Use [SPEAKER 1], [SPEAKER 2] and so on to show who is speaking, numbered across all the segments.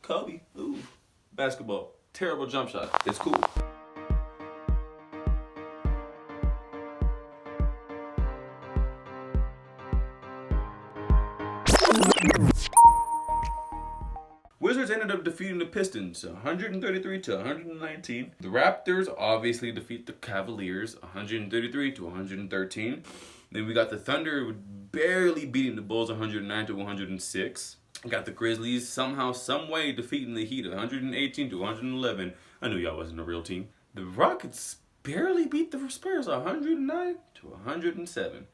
[SPEAKER 1] Kobe. Ooh. Basketball. Terrible jump shot. It's cool. Wizards ended up defeating the Pistons 133 to 119. The Raptors obviously defeat the Cavaliers 133 to 113. Then we got the Thunder barely beating the Bulls 109 to 106. We got the Grizzlies somehow, some way defeating the Heat 118 to 111. I knew y'all wasn't a real team. The Rockets barely beat the Spurs 109 to 107.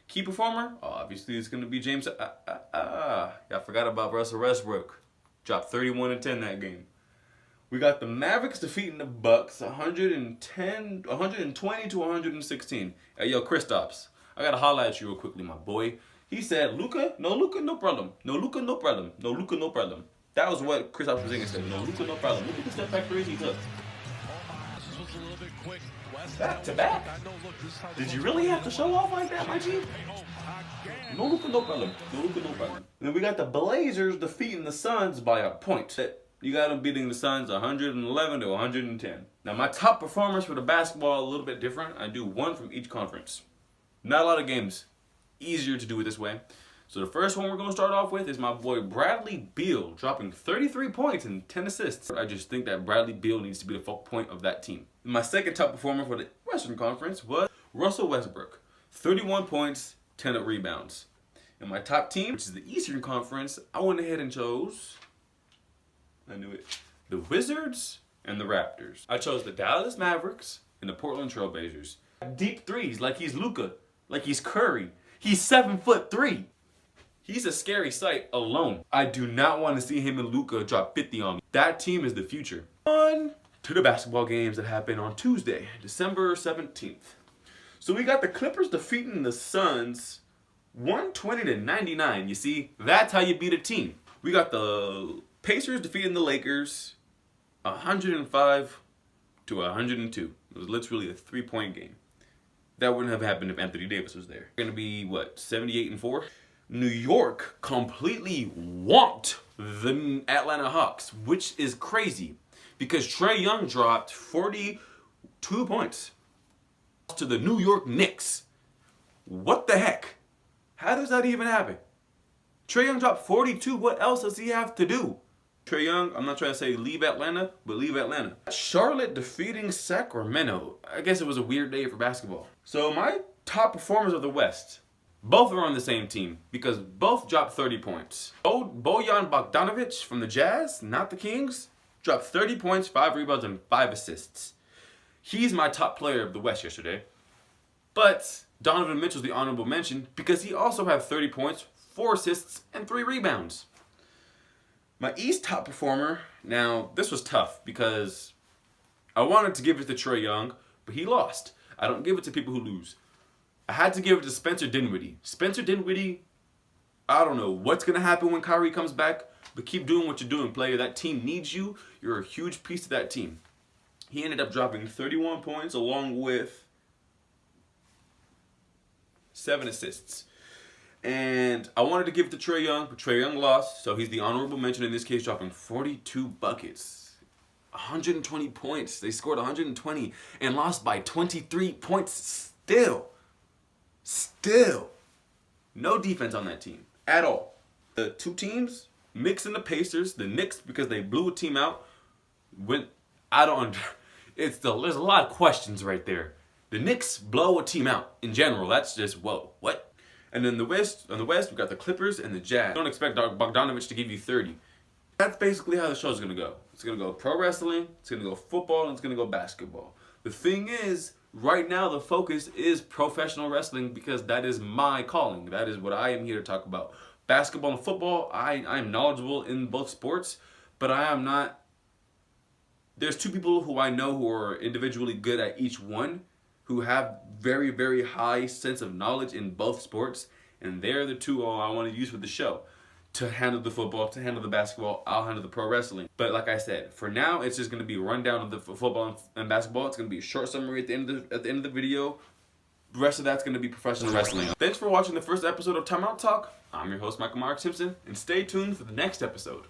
[SPEAKER 1] Key performer, obviously it's going to be James. Y'all forgot about Russell Westbrook. Dropped 31-10 that game. We got the Mavericks defeating the Bucks 120 to 116. Hey, yo, Kristaps, I gotta holler at you real quickly, my boy. He said, Luka, no problem. No Luka, no problem. No Luka, no problem. That was what Kristaps Porzingis said. No Luka, no problem. Look at the step back threes he took. Back to back. Did you really have to show off like that, my G? No Luka, no problem. No Luka, no problem. And then we got the Blazers defeating the Suns by a point. You got them beating the Suns 111 to 110. Now my top performers for the basketball a little bit different. I do one from each conference. Not a lot of games. Easier to do it this way. So the first one we're going to start off with is my boy Bradley Beal dropping 33 points and 10 assists. I just think that Bradley Beal needs to be the focal point of that team. My second top performer for the Western Conference was Russell Westbrook. 31 points, 10 rebounds. And my top team, which is the Eastern Conference, I went ahead and chose, I knew it, the Wizards and the Raptors. I chose the Dallas Mavericks and the Portland Trail Blazers. Deep threes like he's Luka, like he's Curry. He's 7'3". He's a scary sight alone. I do not want to see him and Luka drop 50 on me. That team is the future. On to the basketball games that happened on Tuesday, December 17th. So we got the Clippers defeating the Suns 120 to 99. You see, that's how you beat a team. We got the Pacers defeating the Lakers 105 to 102. It was literally a 3-point game. That wouldn't have happened if Anthony Davis was there. Going to be, what, 78-4? New York completely whomped the Atlanta Hawks, which is crazy because Trae Young dropped 42 points to the New York Knicks. What the heck? How does that even happen? Trae Young dropped 42. What else does he have to do? Trae Young, I'm not trying to say leave Atlanta, but leave Atlanta. Charlotte defeating Sacramento. I guess it was a weird day for basketball. So my top performers of the West, both are on the same team because both dropped 30 points. Bojan Bogdanovic from the Jazz, not the Kings, dropped 30 points, 5 rebounds, and 5 assists. He's my top player of the West yesterday. But Donovan Mitchell's the honorable mention because he also had 30 points, 4 assists, and 3 rebounds. My East top performer, now this was tough because I wanted to give it to Trae Young, but he lost. I don't give it to people who lose. I had to give it to Spencer Dinwiddie. Spencer Dinwiddie, I don't know what's going to happen when Kyrie comes back, but keep doing what you're doing, player. That team needs you. You're a huge piece of that team. He ended up dropping 31 points along with 7 assists. And I wanted to give it to Trae Young, but Trae Young lost, so he's the honorable mention in this case, dropping 42 buckets. 120 points. They scored 120 and lost by 23 points Still. No defense on that team at all. The two teams, Knicks and the Pacers, the Knicks, because they blew a team out, there's a lot of questions right there. The Knicks blow a team out in general. That's just, whoa, what? And then on the West, we got the Clippers and the Jazz. Don't expect Bogdanovic to give you 30. That's basically how the show's going to go. It's going to go pro wrestling, it's going to go football, and it's going to go basketball. The thing is, right now the focus is professional wrestling because that is my calling. That is what I am here to talk about. Basketball and football, I'm knowledgeable in both sports, but I am not. There's two people who I know who are individually good at each one, who have very, very high sense of knowledge in both sports, and they're the two I want to use for the show. To handle the football, to handle the basketball, I'll handle the pro wrestling. But like I said, for now, it's just going to be a rundown of the football and basketball. It's going to be a short summary at the end of the video. The rest of that's going to be professional wrestling. Thanks for watching the first episode of Timeout Talk. I'm your host, Michael Mark Simpson, and stay tuned for the next episode.